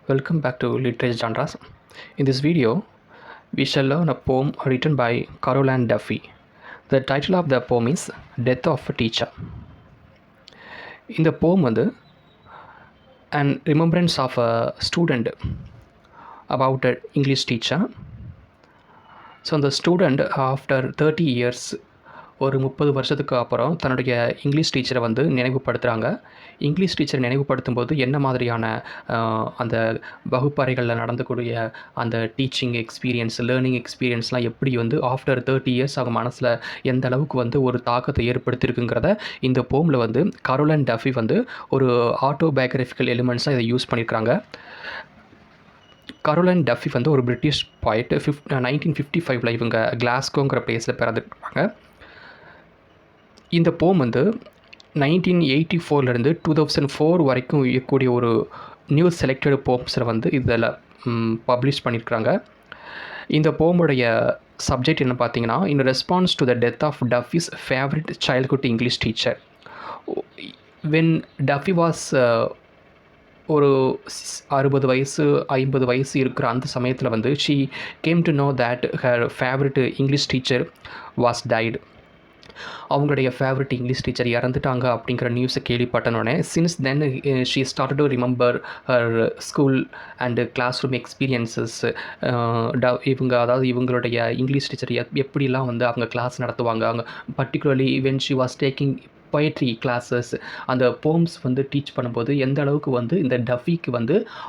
Welcome back to Literature Genres. In this video, we shall learn a poem written by Caroline Duffy. The title of the poem is Death of a Teacher. In the poem, an remembrance of a student about an English teacher. So the student, after 30 years, ஒரு 30 வருஷத்துக்கு அப்புறம் தன்னுடைய English டீச்சரை நினைவுபடுத்துகிறாங்க. English டீச்சரை நினைவுபடுத்தும்போது என்ன மாதிரியான அந்த வகுப்பறைகளில் நடந்தக்கூடிய அந்த டீச்சிங் எக்ஸ்பீரியன்ஸ், லேர்னிங் எக்ஸ்பீரியன்ஸ்லாம் எப்படி ஆஃப்டர் 30 இயர்ஸ் அவங்க மனசில் எந்த அளவுக்கு ஒரு தாக்கத்தை ஏற்படுத்தியிருக்குங்கிறத இந்த போமில் கரோலைன் டஃபி ஒரு ஆட்டோபயோகிராஃபிக்கல் எலிமெண்ட்ஸாக இதை யூஸ் பண்ணியிருக்கிறாங்க. கரோலைன் டஃபி ஒரு பிரிட்டிஷ் பாய்ட் 1955 இவங்க கிளாஸ்கோங்கிற பிளேஸில் பிறந்துருக்காங்க. இந்த போம் 1984 2004 வரைக்கும் இருக்கக்கூடிய ஒரு நியூ செலக்டட் போம்ஸில் இதில் பப்ளிஷ் பண்ணியிருக்கிறாங்க. இந்த போமுடைய சப்ஜெக்ட் என்ன பார்த்தீங்கன்னா, in response to the death of Duffy's favourite childhood English teacher. When Duffy was ஒரு 60 வயசு 50 வயசு இருக்கிற அந்த சமயத்தில் she came to know that her favourite English teacher was died. அவங்களுடைய ஃபேவரட் இங்கிலீஷ் டீச்சர் இறந்துட்டாங்க அப்படிங்கிற நியூஸை கேள்விப்பட்டனோடனே since then she start to remember her school and class room experiences. இவங்களுடைய இங்கிலீஷ் டீச்சர் எப்படிலாம் அவங்க கிளாஸ் நடத்துவாங்க, அவங்க particularly when she was taking poetry classes, அந்த போம்ஸ் டீச் பண்ணும்போது எந்த அளவுக்கு இந்த டஃபிக்கு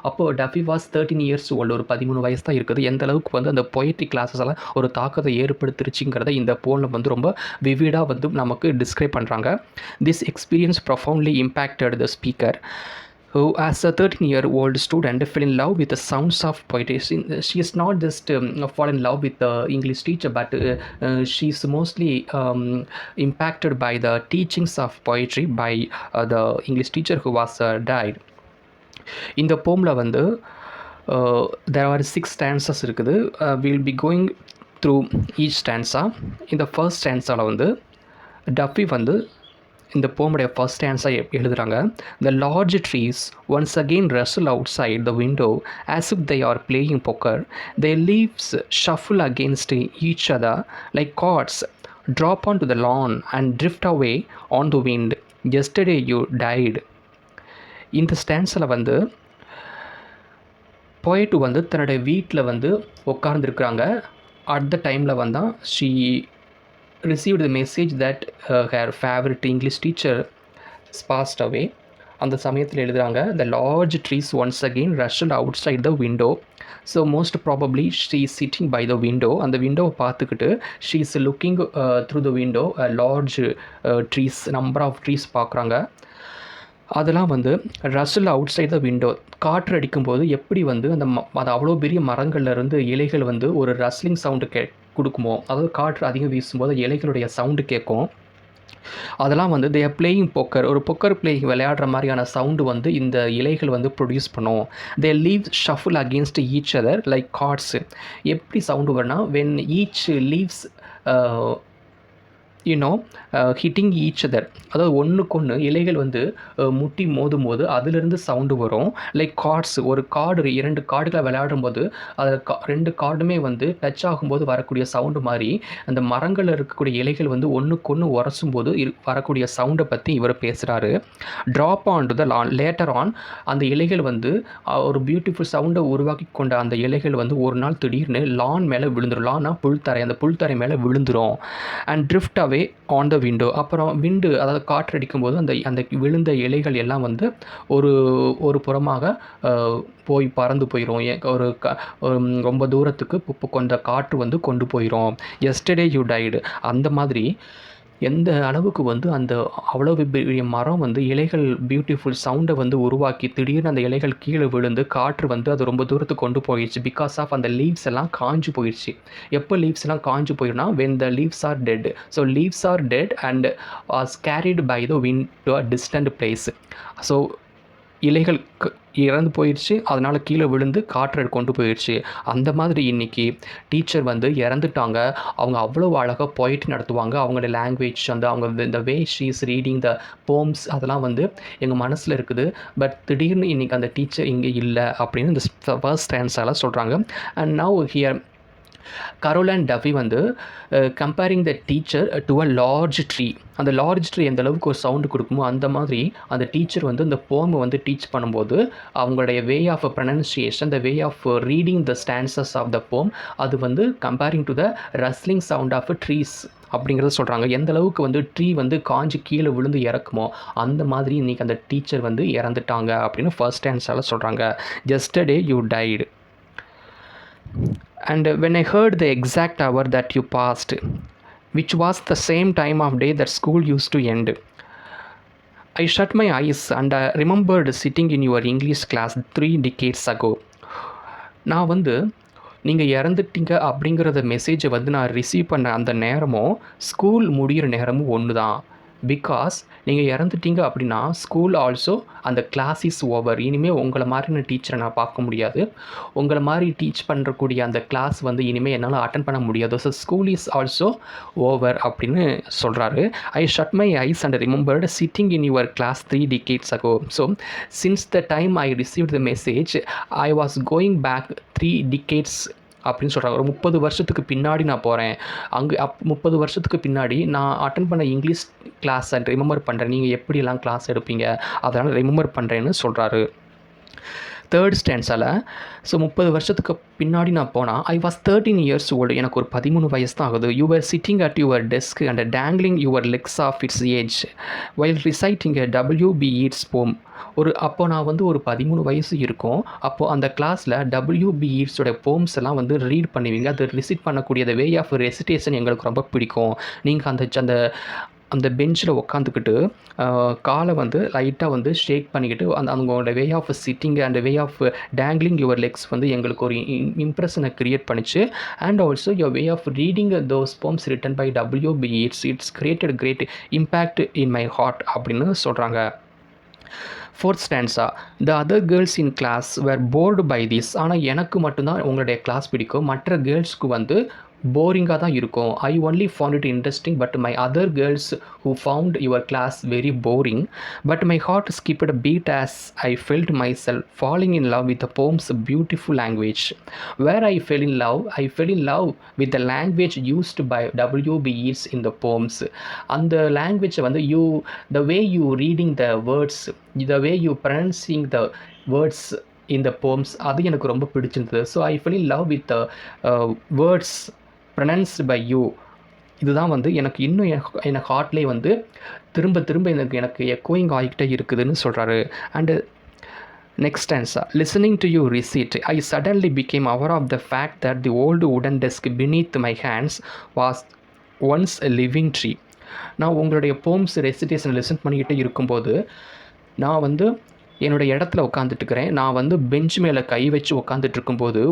அப்போது டஃபி வாஸ் 13 இயர்ஸ் ஓல்டு, ஒரு 13 வயசு தான் இருக்குது. எந்த அளவுக்கு அந்த பொயட்ரி கிளாஸஸ் எல்லாம் ஒரு தாக்கத்தை ஏற்படுத்திருச்சுங்கிறத இந்த போமில் ரொம்ப விவிடாக நமக்கு டிஸ்கிரைப் பண்ணுறாங்க. This experience profoundly impacted the speaker who as a 13-year-old student fell in love with the sounds of poetry. She is not just fall in love with the English teacher, but she is mostly impacted by the teachings of poetry by the English teacher who was died. In the poem there are 6 stanzas இருக்குது. We'll be going through each stanza. In the first stanza Duffy இந்த போமுடைய first answer எழுதுகிறாங்க. The large trees once again rustle outside the window as if they are playing poker. Their leaves shuffle against each other like cards, drop onto the lawn and drift away on the wind. Yesterday you died. இந்த ஸ்டான்ஸில் போய்ட்டு தன்னுடைய வீட்டில் உட்கார்ந்துருக்குறாங்க. At the டைமில் she received the message that her favorite English teacher passed away. அந்த சமயத்தில் எழுதுகிறாங்க, the large trees once again rustled outside the window. So most probably she is sitting by the window. அந்த விண்டோவை பார்த்துக்கிட்டு she is looking through the window a large trees, number of trees பார்க்குறாங்க. அதெல்லாம் rustle outside the window, காற்று அடிக்கும்போது எப்படி அது அவ்வளோ பெரிய மரங்கள்லேருந்து இலைகள் ஒரு ரஸ்லிங் சவுண்டு கொடுக்குமோ, அதாவது காற்று அதிகம் வீசும்போது இலைகளுடைய சவுண்டு கேட்கும். அதெல்லாம் தே ஆர் பிளேயிங் பொக்கர், ஒரு பொக்கர் பிளேயிங் விளையாடுற மாதிரியான சவுண்டு இந்த இலைகள் ப்ரொடியூஸ் பண்ணும். The leaves shuffle against each other like cards. எப்படி சவுண்டு வரும்னா, when each leaves hitting each other, அதாவது ஒன்றுக்கொன்று இலைகள் முட்டி மோதும் போது அதிலிருந்து சவுண்டு வரும். லைக் கார்ட்ஸ், ஒரு கார்டு 2 கார்டுகளை விளையாடும் போது அதில் 2 கார்டுமே டச் ஆகும்போது வரக்கூடிய சவுண்டு மாதிரி அந்த மரங்களில் இருக்கக்கூடிய இலைகள் ஒன்றுக்கொன்று உரசும் போது வரக்கூடிய சவுண்டை பற்றி இவர் பேசுகிறாரு. Drop on to the lawn later on, அந்த இலைகள் ஒரு பியூட்டிஃபுல் சவுண்டை உருவாக்கி கொண்ட அந்த இலைகள் ஒரு நாள் திடீர்னு லான் மேலே விழுந்துடும். லான்னா புல்தரை, அந்த புல்தரை மேலே விழுந்துடும். And drift away on the window, அப்புறம் விண்டு, அதாவது காற்றடிக்கும்போது அந்த விழுந்த இலைகள் எல்லாம் ஒரு புறமாக போய் பறந்து போயிடும். ரொம்ப தூரத்துக்கு கொண்ட காற்று கொண்டு போயிடும். Yesterday you tied. அந்த மாதிரி எந்த அளவுக்கு அந்த அவ்வளோ பெரிய மரம் இலைகள் பியூட்டிஃபுல் சவுண்டை உருவாக்கி திடீர்னு அந்த இலைகள் கீழே விழுந்து காற்று அது ரொம்ப தூரத்துக்கு கொண்டு போயிடுச்சு. பிகாஸ் ஆஃப் அந்த லீவ்ஸ் எல்லாம் காஞ்சு போயிடுச்சு. எப்போ லீவ்ஸ் எல்லாம் காஞ்சு போயிடும்னா, when the leaves are dead. So leaves are dead and was carried by the wind to a distant place. So இலைகள் இறந்து போயிடுச்சு, அதனால் கீழே விழுந்து காற்றை கொண்டு போயிடுச்சு. அந்த மாதிரி இன்றைக்கி டீச்சர் வந்து இறந்துட்டாங்க. அவங்க அவ்வளோ அழகாக போய்ட்ரி நடத்துவாங்க. அவங்களோட லாங்குவேஜ் அவங்க இந்த வே she is reading the poems அதெல்லாம் வந்து எங்கள் மனசில் இருக்குது. பட் திடீர்னு இன்றைக்கி அந்த டீச்சர் இங்கே இல்லை அப்படின்னு இந்த ஃபர்ஸ்ட் ஸ்டான்ஸால சொல்கிறாங்க. அண்ட் நவ் ஹியர் கரோலைன் டஃபி வந்து comparing the teacher to a large tree. அந்த லார்ஜ் ட்ரீ எந்த அளவுக்கு ஒரு சவுண்டு கொடுக்குமோ அந்த மாதிரி அந்த டீச்சர் வந்து இந்த போமை வந்து டீச் பண்ணும்போது அவங்களுடைய way of pronunciation, the way of reading the stanzas of the poem, அது வந்து comparing to the rustling sound of trees அப்படிங்கிறத சொல்கிறாங்க. எந்த அளவுக்கு வந்து ட்ரீ வந்து காஞ்சி கீழே விழுந்து இறக்குமோ அந்த மாதிரி இன்றைக்கி அந்த டீச்சர் வந்து இறந்துட்டாங்க அப்படின்னு ஃபர்ஸ்ட் ஸ்டான்ஸால் சொல்கிறாங்க. Yesterday you died. And when I heard the exact hour that you passed, which was the same time of day that school used to end, I shut my eyes and I remembered sitting in your English class 3 decades ago. நான் வந்து நீங்கள் இறந்துட்டீங்க அப்படிங்கிறத மெசேஜை வந்து நான் receive பண்ண அந்த நேரமும் ஸ்கூல் முடிகிற நேரமும் ஒன்று தான். பிகாஸ் நீங்கள் இறந்துட்டீங்க அப்படின்னா ஸ்கூல் ஆல்சோ அந்த கிளாஸ் இஸ் ஓவர். இனிமேல் உங்களை மாதிரின டீச்சரை நான் பார்க்க முடியாது. உங்களை மாதிரி டீச் பண்ணுறக்கூடிய அந்த கிளாஸ் வந்து இனிமேல் என்னால் அட்டன் பண்ண முடியாது. So school is also over அப்படின்னு சொல்கிறாரு. I shut my eyes and remembered sitting in your class 3 decades ago. So since the time I received the message I was going back 3 decades அப்படின்னு சொல்கிறாங்க. ஒரு 30 வருஷத்துக்கு பின்னாடி நான் போகிறேன். அங்கே 30 வருஷத்துக்கு பின்னாடி நான் அட்டன் பண்ண இங்கிலீஷ் கிளாஸ் அண்ட் ரிமெம்பர் பண்ணுறேன். நீங்கள் எப்படிலாம் கிளாஸ் எடுப்பீங்க அதனால் ரிமெம்பர் பண்ணுறேன்னு சொல்கிறாரு. தேர்ட் ஸ்டான்ஸால் ஸோ 30 வருஷத்துக்கு பின்னாடி நான் போனால் ஐ வாஸ் 13 years old. எனக்கு ஒரு 13 வயசு தான் ஆகுது. You are sitting at your desk and dangling your legs off its edge while reciting a WB Yeats poem. அப்போது நான் வந்து ஒரு 13 வயசு இருக்கும். அப்போது அந்த கிளாஸில் WB Yeatsோட போம்ஸ் எல்லாம் வந்து ரீட் பண்ணுவீங்க. அது ரிசிட் பண்ணக்கூடிய வே ஆஃப் ரெசிடேஷன் எங்களுக்கு ரொம்ப பிடிக்கும். நீங்கள் அந்த அந்த பெஞ்சில் உட்காந்துக்கிட்டு காலை வந்து லைட்டாக வந்து ஷேக் பண்ணிக்கிட்டு அவங்களோட way of sitting and way of dangling your legs வந்து எங்களுக்கு ஒரு இம்ப்ரெஷனை க்ரியேட் பண்ணிச்சு. And also your way of reading those poems written by WB Yeats, it's created great impact in my heart அப்படின்னு சொல்கிறாங்க. Fourth stanza, the other girls in class were bored by this. ஆனால் எனக்கு மட்டும்தான் உங்களுடைய class பிடிக்கும், மற்ற கேர்ள்ஸ்க்கு வந்து போரிங்காக தான் இருக்கும். I only found it interesting but my other girls who found your class very boring. But my heart skipped a beat as I felt my self falling in love with the poems beautiful language. Where I fell in love with the language used by WB Yeats in the poems. அந்த லாங்குவேஜை வந்து the way you reading the words, the way you pronouncing the words in the poems, அது எனக்கு ரொம்ப பிடிச்சிருந்தது. So I fell in love with words pronounced by you. இதுதான் வந்து எனக்கு இன்னும் எனக்கு ஹார்ட்லேயே வந்து திரும்ப திரும்ப எனக்கு எக்கோயிங் ஆகிக்கிட்டே இருக்குதுன்னு சொல்கிறாரு. And next answer, listening to you recite I suddenly became aware of the fact that the old wooden desk beneath my hands was once a living tree. நான் உங்களுடைய போம்ஸ் ரெசிடேஷன் லிசன் பண்ணிக்கிட்டே இருக்கும்போது நான் வந்து என்னோடய இடத்துல உட்காந்துட்டுருக்கிறேன். நான் வந்து பெஞ்ச் மேலே கை வச்சு உட்காந்துட்டு இருக்கும்போது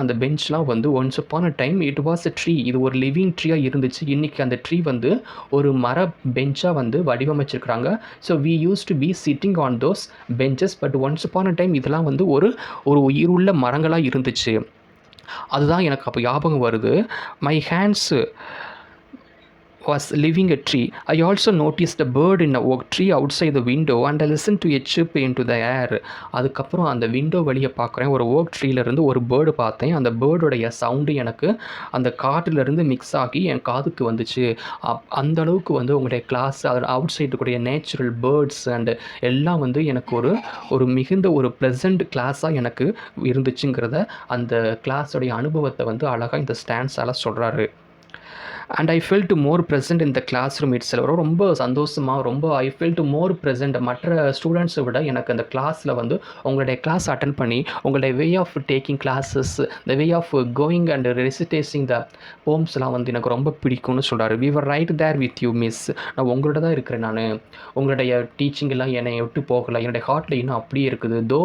அந்த பெஞ்ச்லாம் வந்து once upon a time it was a tree. இது ஒரு லிவிங் ட்ரீயாக இருந்துச்சு. இன்றைக்கி அந்த ட்ரீ வந்து ஒரு மர பெஞ்சாக வந்து வடிவமைச்சிருக்கிறாங்க. So we use to be sitting on those benches. But once upon a time இதெல்லாம் வந்து ஒரு உயிருள்ள மரங்களாக இருந்துச்சு. அதுதான் எனக்கு அப்போ ஞாபகம் வருது. My hands was living a tree. I also noticed a bird in a oak tree outside the window and I listened to a chirp into the air. அதுக்கப்புறம் அந்த விண்டோ வழியை பார்க்குறேன். ஒரு ஓக் ட்ரீலேருந்து ஒரு பேர்டு பார்த்தேன். அந்த பேர்டுடைய சவுண்டு எனக்கு அந்த காட்டிலேருந்து மிக்ஸ் ஆகி என் காதுக்கு வந்துச்சு. அந்த அளவுக்கு வந்து உங்களுடைய கிளாஸ் அதில் அவுட் சைடுக்கூடிய நேச்சுரல் பேர்ட்ஸ் அண்டு எல்லாம் வந்து எனக்கு ஒரு மிகுந்த ஒரு ப்ளசண்ட் கிளாஸாக எனக்கு இருந்துச்சுங்கிறத அந்த கிளாஸோடைய அனுபவத்தை வந்து அழகாக இந்த ஸ்டான்ஸால் சொல்கிறாரு. And I felt more present in the classroom it's. ரொம்ப சந்தோஷமாக ஐ ஃபெல்ட் மோர் ப்ரெசென்ட் மற்ற ஸ்டூடெண்ட்ஸை விட எனக்கு அந்த கிளாஸில் வந்து உங்களுடைய கிளாஸ் அட்டன் பண்ணி உங்களுடைய way of taking classes, the way of going and reciting த போம்ஸ்லாம் வந்து எனக்கு ரொம்ப பிடிக்கும்னு சொல்கிறாரு. We were right there with you miss. நான் உங்களோட தான் இருக்கிறேன். நான் உங்களுடைய டீச்சிங் எல்லாம் என்னை விட்டு போகலை. என்னுடைய ஹார்ட்டில் இன்னும் அப்படியே இருக்குது. தோ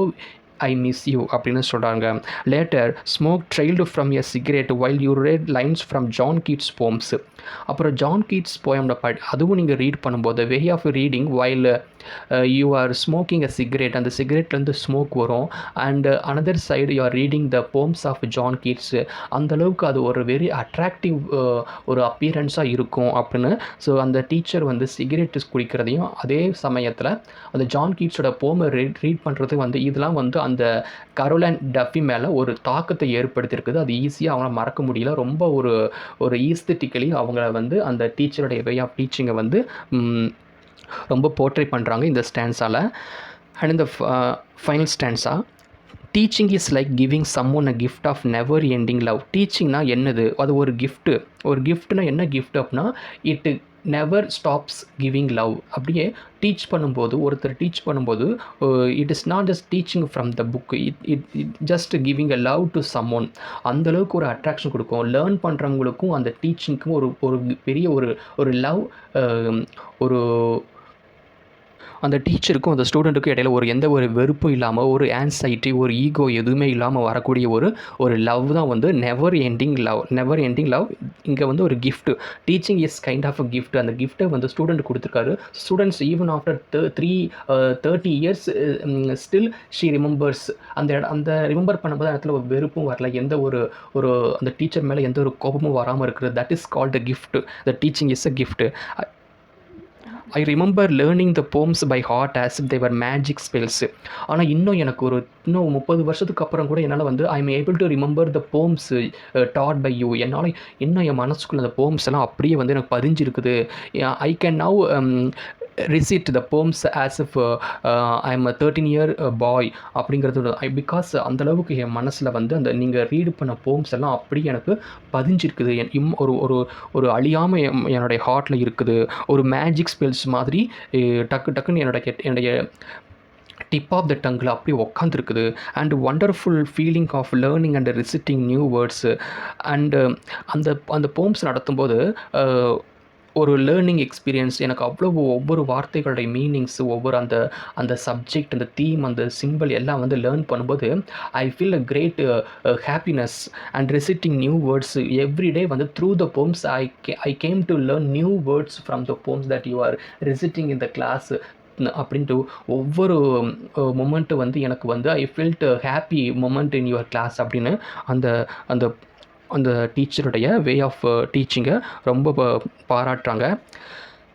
ஐ மிஸ் யூ அப்படின்னு சொல்கிறாங்க. Later smoke trailed from a cigarette while you read lines from John Keats poems. அப்புறம் ஜான் கீட்ஸ் போயம்ல அதுவும் நீங்கள் ரீட் பண்ணும்போது way of reading while you are smoking a cigarette, அந்த சிகரெட்லேருந்து ஸ்மோக் வரும். And another side you are reading the poems of John Keats. அந்தளவுக்கு அது ஒரு வெரி அட்ராக்டிவ் ஒரு அப்பியரன்ஸாக இருக்கும் அப்படின்னு. ஸோ அந்த டீச்சர் வந்து சிகரெட் குடிக்கிறதையும் அதே சமயத்தில் அந்த ஜான் கீட்ஸோட போமை ரீட் பண்ணுறது வந்து இதெல்லாம் வந்து அந்த கரோலைன் டஃபி மேலே ஒரு தாக்கத்தை ஏற்படுத்தியிருக்குது. அது ஈஸியாக அவங்கள மறக்க முடியல. ரொம்ப ஒரு ஈஸ்தட்டிக்கலி அவங்கள வந்து அந்த டீச்சருடைய வே ஆஃப் டீச்சிங்கை வந்து ரொம்ப போர்ட்ரே பண்ணுறாங்க இந்த ஸ்டான்ஸால். அண்ட் இந்த final stanza, teaching is like giving someone a gift of never ending love. டீச்சிங்னா என்னது? அது ஒரு கிஃப்ட்டு. ஒரு கிஃப்ட்னா என்ன கிஃப்ட் அப்படின்னா, it never stops giving love. அப்படியே டீச் பண்ணும்போது, ஒருத்தர் டீச் பண்ணும்போது it is not just teaching from the book, it just giving a love to someone. அந்தளவுக்கு ஒரு அட்ராக்ஷன் கொடுக்கும். லேர்ன் பண்ணுறவங்களுக்கும் அந்த டீச்சிங்க்கும் ஒரு பெரிய ஒரு லவ், ஒரு அந்த டீச்சருக்கும் அந்த ஸ்டூடெண்ட்டுக்கும் இடையில எந்த ஒரு வெறுப்பும் இல்லாமல், ஒரு ஆன்சைட்டி, ஒரு ஈகோ எதுவுமே இல்லாமல் வரக்கூடிய ஒரு லவ் தான் வந்து நெவர் எண்டிங் லவ். இங்கே வந்து ஒரு gift. Teaching is kind of a gift. அந்த கிஃப்ட்டை வந்து ஸ்டூடெண்ட் கொடுத்துருக்காரு. Students even after 30 years still she remembers. அந்த ரிமெம்பர் பண்ணும்போது இடத்துல ஒரு வெறுப்பும் வரல, எந்த ஒரு அந்த டீச்சர் மேலே எந்த ஒரு கோபமும் வராமல் இருக்குது. That is called the gift. The teaching is a gift. I remember learning the poems by heart as if they were magic spells. ஆனால் எனக்கு இன்னும் 30 வருஷத்துக்கு அப்புறம் கூட என்னால் வந்து I am able to remember the poems taught by you. என்னால் இன்னும் என் மனசுக்குள்ள அந்த போம்ஸ் எல்லாம் அப்படியே வந்து எனக்கு பதிஞ்சிருக்குது. I can now recite the poems as if I am a 13-year boy அப்படிங்கிறது. பிகாஸ் அந்தளவுக்கு என் மனசில் வந்து அந்த நீங்கள் ரீடு பண்ண போம்ஸ் எல்லாம் அப்படியே எனக்கு பதிஞ்சிருக்குது. ஒரு அழியாமல் என்னுடைய ஹார்ட்டில் இருக்குது. ஒரு மேஜிக் ஸ்பெல்ஸ் மாதிரி டக்குன்னு என்னுடைய டிப் ஆஃப் த டங்கில் அப்படியே உக்காந்துருக்குது. And wonderful feeling of learning and reciting new words. And அந்த போம்ஸ் நடத்தும்போது ஒரு லேர்னிங் எக்ஸ்பீரியன்ஸ். எனக்கு ஒவ்வொரு வார்த்தைகளுடைய மீனிங்ஸு, ஒவ்வொரு அந்த சப்ஜெக்ட், அந்த தீம், அந்த சிம்பிள் எல்லாம் வந்து லேர்ன் பண்ணும்போது I feel a great happiness and reciting new words everyday. வந்து through the poems I came to learn new words from the poems that you are reciting in the class அப்படின்ட்டு ஒவ்வொரு moment வந்து எனக்கு வந்து I felt happy moment in your class அப்படின்னு அந்த டீச்சருடைய வே ஆஃப் டீச்சிங்கை ரொம்ப பாராட்டுறாங்க.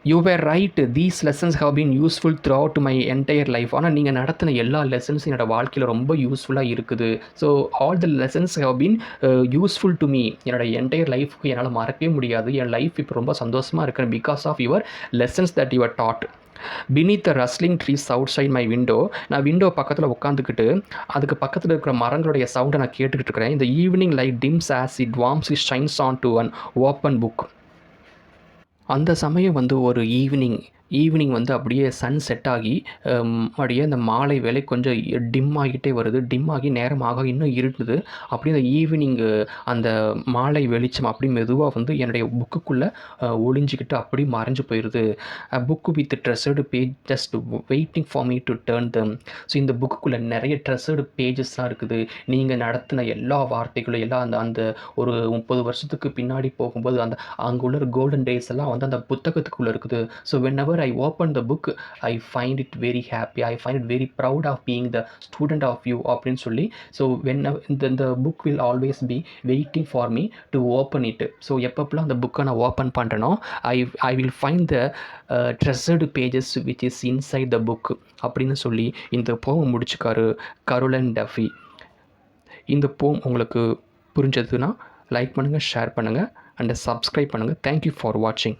You were right, these lessons have been useful throughout my entire life. ஆனால் நீங்கள் நடத்தின எல்லா லெசன்ஸும் என்னோடய வாழ்க்கையில் ரொம்ப யூஸ்ஃபுல்லாக இருக்குது. So all the lessons have been useful to me. என்னோடய என்டையர் லைஃப்க்கு என்னால் மறக்கவே முடியாது. என் லைஃப் இப்போ ரொம்ப சந்தோஷமாக இருக்கேன் because of your lessons that you are taught. beneath the rustling trees outside my window. நான் விண்டோ பக்கத்தில் உட்காந்துக்கிட்டு அதுக்கு பக்கத்தில் இருக்கிற மரங்களுடைய சவுண்டை நான் கேட்டுக்கிட்டு இருக்கிறேன். இந்த evening light Tims as it warms it shines on to an open book. அந்த சமயம் வந்து ஒரு ஈவினிங் வந்து அப்படியே சன் செட் ஆகி அப்படியே அந்த மாலை வேலை கொஞ்சம் டிம் ஆகிட்டே வருது. டிம் ஆகி நேரமாக இன்னும் இருட்டுது. அப்படியே அந்த ஈவினிங்கு அந்த மாலை வெளிச்சம் அப்படி மெதுவாக வந்து என்னுடைய புக்குக்குள்ளே ஒளிஞ்சிக்கிட்டு அப்படி மறைஞ்சு போயிடுது. Book with treasured page just waiting for me to turn them. ஸோ இந்த புக்குக்குள்ளே நிறைய ட்ரெஸ்ஸர்டு பேஜஸ்லாம் இருக்குது. நீங்கள் நடத்தின எல்லா வார்த்தைகளும் எல்லாம் அந்த ஒரு 30 வருஷத்துக்கு பின்னாடி போகும்போது அங்கே உள்ள கோல்டன் டேஸ் எல்லாம் வந்து அந்த புத்தகத்துக்குள்ளே இருக்குது. So whenever I open the book, I find it very happy. I find it very proud of being the student of you அப்படின்னு சொல்லி. So the book will always be waiting for me to open it. So எப்பப்பெல்லாம் அந்த புக்கை நான் open பண்ணுறேனோ I will find the treasured pages which is inside the book அப்படின்னு சொல்லி இந்த போம் முடிச்சுக்காரு கரோலைன் டஃபி. இந்த போம் உங்களுக்கு புரிஞ்சதுன்னா லைக் பண்ணுங்கள், ஷேர் பண்ணுங்கள் அண்ட் சப்ஸ்கிரைப் பண்ணுங்கள். தேங்க்யூ ஃபார் வாட்சிங்.